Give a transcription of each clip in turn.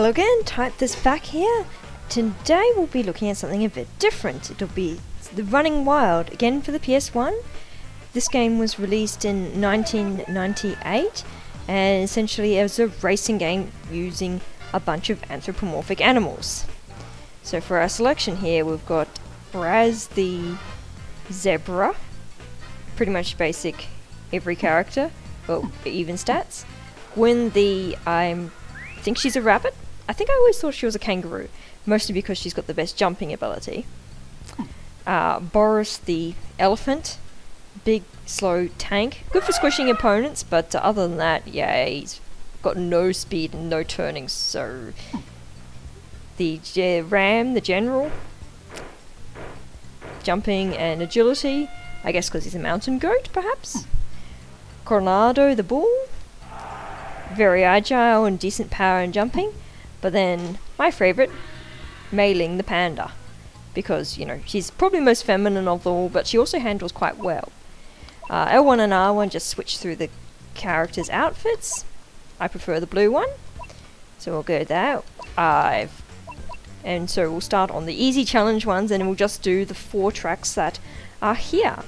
Hello again, type this back here. Today we'll be looking at something a bit different. It'll be the Running Wild, again for the PS1. This game was released in 1998 and essentially it was a racing game using a bunch of anthropomorphic animals. So for our selection here we've got Braz the zebra, pretty much basic every character, well even stats. Gwen the, I think she's a rabbit. I think I always thought she was a kangaroo, mostly because she's got the best jumping ability. Boris the elephant, big slow tank, good for squishing opponents, but other than that, yeah, he's got no speed and no turning. So the Ram, the general, jumping and agility, I guess because he's a mountain goat, perhaps. Coronado the bull, very agile and decent power and jumping. But then my favourite, Mei-Ling the panda, because you know she's probably the most feminine of them all, but she also handles quite well. L1 and R1 just switch through the characters' outfits. I prefer the blue one, so we'll go there. And so we'll start on the easy challenge ones, and we'll just do the 4 tracks that are here.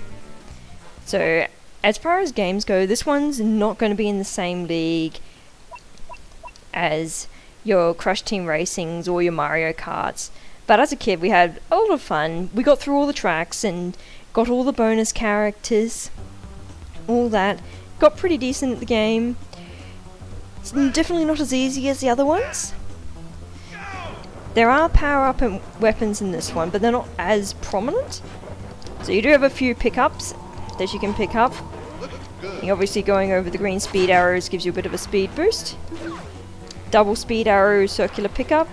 So as far as games go, this one's not going to be in the same league as your Crush Team Racings or your Mario Karts, but as a kid we had a lot of fun. We got through all the tracks and got all the bonus characters, all that. Got pretty decent at the game. It's definitely not as easy as the other ones. There are power-up and weapons in this one, but they're not as prominent. So you do have a few pickups that you can pick up. Obviously going over the green speed arrows gives you a bit of a speed boost. Double speed arrow circular pickup,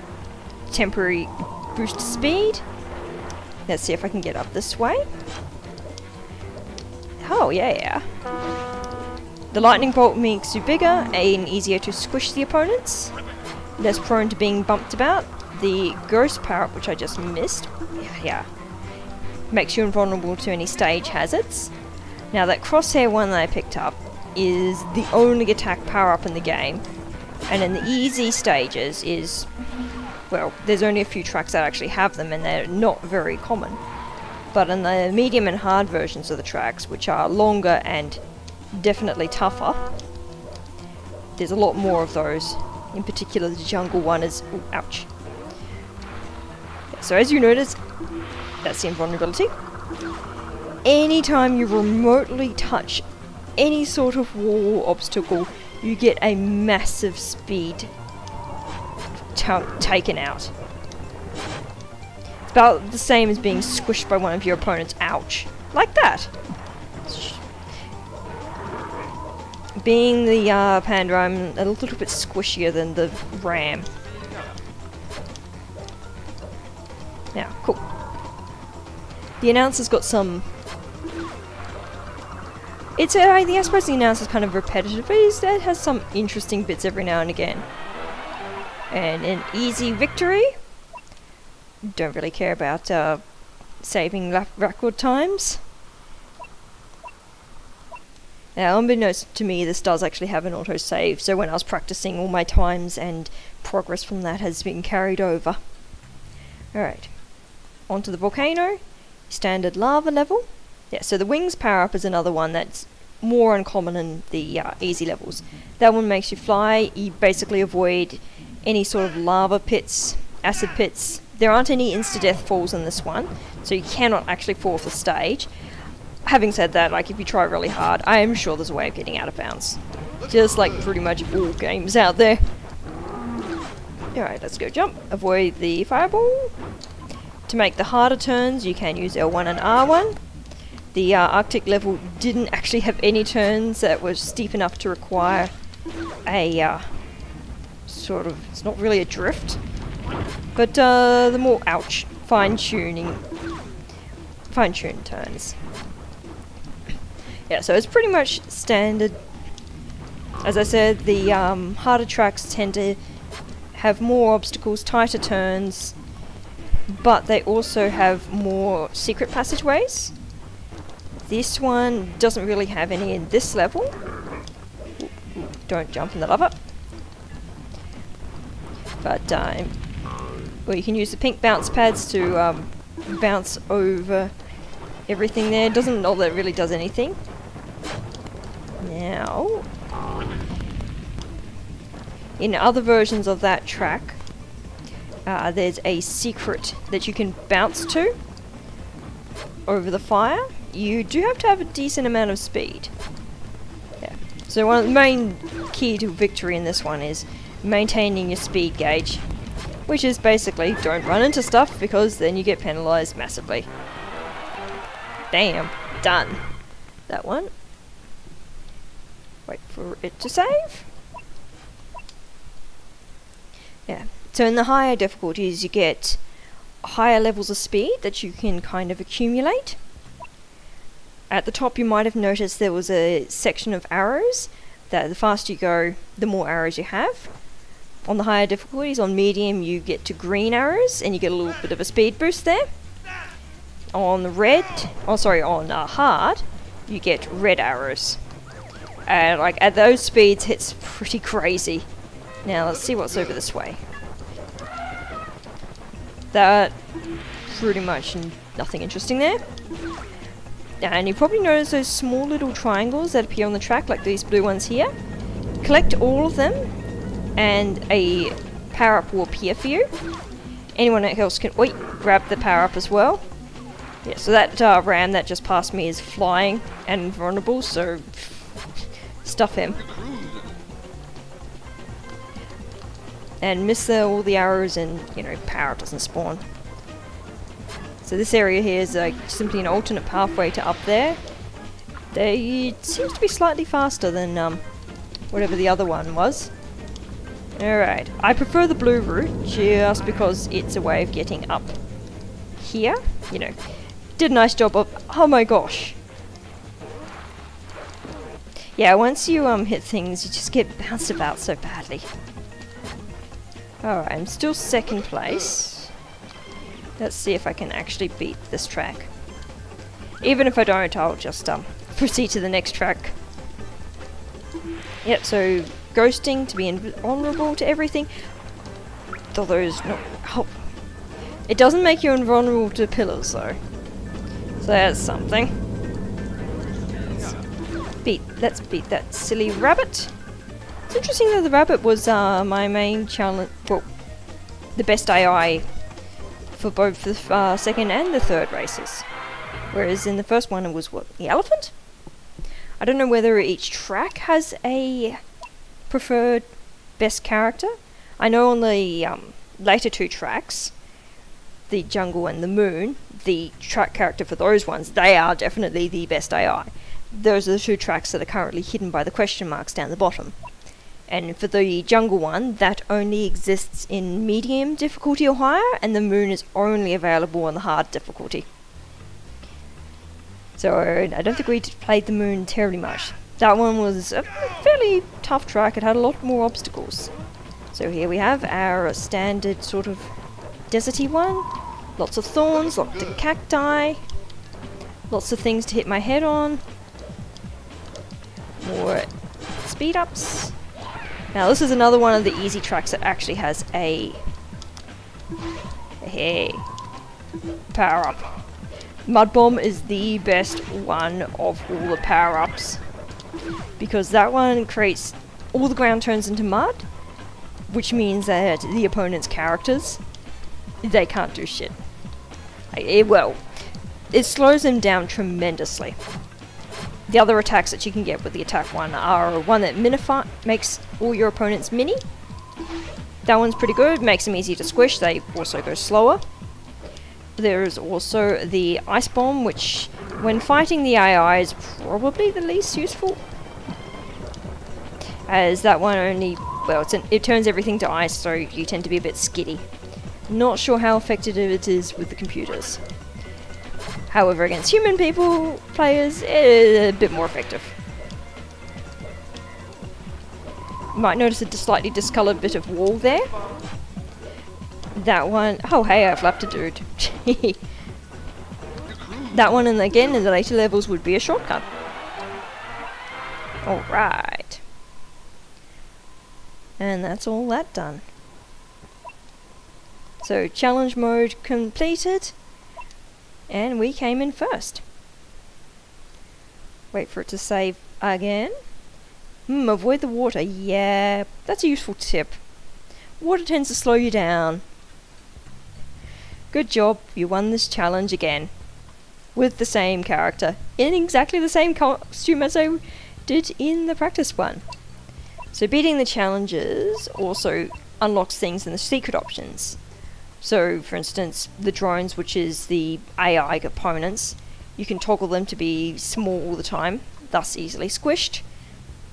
temporary boost to speed. Let's see if I can get up this way. Oh yeah. The lightning bolt makes you bigger and easier to squish the opponents, less prone to being bumped about. The ghost power up, which I just missed, yeah, makes you invulnerable to any stage hazards. Now that crosshair one that I picked up is the only attack power up in the game. And in the easy stages is, well, there's only a few tracks that actually have them and they're not very common. But in the medium and hard versions of the tracks, which are longer and definitely tougher, there's a lot more of those. In particular, the jungle one is, ooh, ouch. So as you notice, that's the invulnerability. Anytime you remotely touch any sort of wall or obstacle, you get a massive speed taken out. It's about the same as being squished by one of your opponents. Ouch. Like that. Being the panda, I'm a little bit squishier than the ram. Now, cool. The announcer's got some... It's I suppose the announcer's kind of repetitive, but it has some interesting bits every now and again. And an easy victory. Don't really care about saving record times. Now, unbeknownst to me, this does actually have an auto-save, so when I was practicing, all my times and progress from that has been carried over. Alright, onto the volcano. Standard lava level. Yeah, so the wings power up is another one that's more uncommon in the easy levels. That one makes you fly. You basically avoid any sort of lava pits, acid pits. There aren't any insta-death falls in this one, so you cannot actually fall off the stage. Having said that, like if you try really hard, I am sure there's a way of getting out of bounds. Just like pretty much all games out there. Alright, let's go jump. Avoid the fireball. To make the harder turns, you can use L1 and R1. The Arctic level didn't actually have any turns that was steep enough to require a sort of, it's not really a drift, but the more, ouch, fine-tuned turns. Yeah, so it's pretty much standard. As I said, the harder tracks tend to have more obstacles, tighter turns, but they also have more secret passageways. This one doesn't really have any in this level. Don't jump in the lava. But, well, you can use the pink bounce pads to bounce over everything there. Doesn't know that it really does anything. Now, in other versions of that track, there's a secret that you can bounce to over the fire. You do have to have a decent amount of speed. Yeah. So one of the main key to victory in this one is maintaining your speed gauge, which is basically don't run into stuff because then you get penalized massively. Damn, done. That one. Wait for it to save. Yeah. So in the higher difficulties you get higher levels of speed that you can kind of accumulate. At the top you might have noticed there was a section of arrows, that the faster you go, the more arrows you have. On the higher difficulties, on medium, you get to green arrows and you get a little bit of a speed boost there. On hard, you get red arrows. And like at those speeds, it's pretty crazy. Now let's see what's over this way. That pretty much nothing interesting there. And you probably notice those small little triangles that appear on the track, like these blue ones here. Collect all of them, and a power-up will appear for you. Anyone else can grab the power-up as well. Yeah, so that ram that just passed me is flying and invulnerable, so stuff him. And miss all the arrows and, you know, power-up doesn't spawn. So this area here is simply an alternate pathway to up there. It seems to be slightly faster than whatever the other one was. Alright, I prefer the blue route just because it's a way of getting up here. You know, did a nice job of... Oh my gosh! Yeah, once you hit things, you just get bounced about so badly. Alright, I'm still second place. Let's see if I can actually beat this track. Even if I don't, I'll just proceed to the next track. Yep, so ghosting to be invulnerable to everything. Although there's no... Oh. It doesn't make you invulnerable to pillars though. So that's something. Let's beat that silly rabbit. It's interesting that the rabbit was my main challenge, well, the best AI for both the second and the third races. Whereas in the first one it was, what, the elephant? I don't know whether each track has a preferred best character. I know on the later two tracks, the jungle and the moon, the track character for those ones, they are definitely the best AI. Those are the two tracks that are currently hidden by the question marks down the bottom. And for the jungle one, that only exists in medium difficulty or higher, and the moon is only available on the hard difficulty. So I don't think we played the moon terribly much. That one was a fairly tough track, it had a lot more obstacles. So here we have our standard sort of deserty one. Lots of thorns, lots of cacti, lots of things to hit my head on. More speed ups. Now this is another one of the easy tracks that actually has a power up. Mud Bomb is the best one of all the power ups, because that one creates all the ground turns into mud, which means that the opponent's characters, they can't do shit. Well, it slows them down tremendously. The other attacks that you can get with the attack one are one that makes all your opponents mini. That one's pretty good, makes them easy to squish, they also go slower. There is also the Ice Bomb, which when fighting the AI is probably the least useful. As that one only, well, it turns everything to ice, so you tend to be a bit skitty. Not sure how effective it is with the computers. However, against human players, it is a bit more effective. You might notice a slightly discoloured bit of wall there. That one... Oh, hey, I flapped a dude. That one, and again, in the later levels, would be a shortcut. Alright. And that's all that done. So challenge mode completed, and we came in first. Wait for it to save again. Avoid the water. Yeah, that's a useful tip. Water tends to slow you down. Good job, you won this challenge again. With the same character. In exactly the same costume as I did in the practice one. So beating the challenges also unlocks things in the secret options. So, for instance, the drones, which is the AI opponents, you can toggle them to be small all the time, thus easily squished.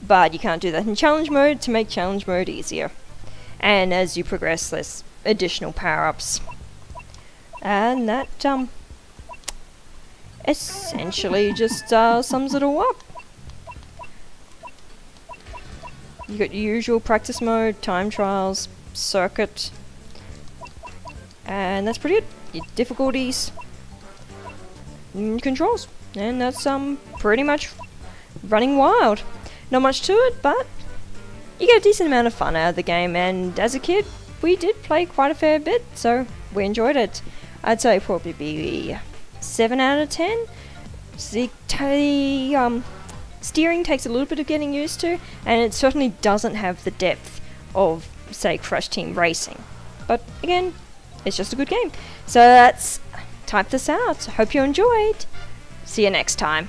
But you can't do that in challenge mode to make challenge mode easier. And as you progress, there's additional power-ups. And that, essentially just sums it all up. You got your usual practice mode, time trials, circuit, and that's pretty good. Your difficulties, controls, and that's pretty much Running Wild. Not much to it, but you get a decent amount of fun out of the game, and as a kid we did play quite a fair bit, so we enjoyed it. I'd say probably be 7 out of 10. The steering takes a little bit of getting used to, and it certainly doesn't have the depth of, say, Crash Team Racing. But again, it's just a good game. So let's type this out. Hope you enjoyed. See you next time.